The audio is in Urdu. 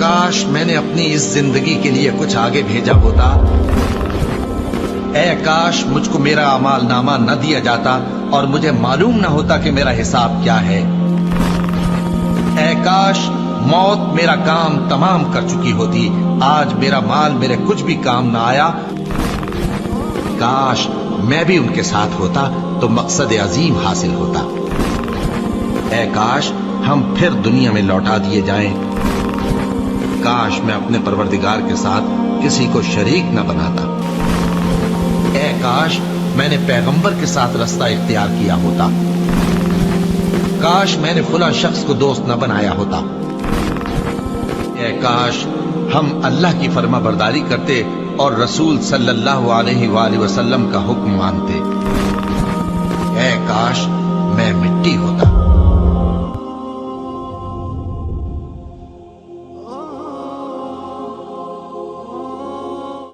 کاش میں نے اپنی اس زندگی کے لیے کچھ آگے بھیجا ہوتا. اے کاش مجھ کو میرا اعمال نامہ نہ دیا جاتا اور مجھے معلوم نہ ہوتا کہ میرا حساب کیا ہے. اے کاش موت میرا کام تمام کر چکی ہوتی. آج میرا مال میرے کچھ بھی کام نہ آیا. کاش میں بھی ان کے ساتھ ہوتا تو مقصد عظیم حاصل ہوتا. اے کاش ہم پھر دنیا میں لوٹا دیے جائیں. کاش میں اپنے پروردگار کے ساتھ کسی کو شریک نہ بناتا. اے کاش میں نے پیغمبر کے ساتھ رستہ اختیار کیا ہوتا. کاش میں نے فلاں شخص کو دوست نہ بنایا ہوتا. اے کاش ہم اللہ کی فرما برداری کرتے اور رسول صلی اللہ علیہ وآلہ وسلم کا حکم مانتے. اے کاش میں مٹی ہوتا.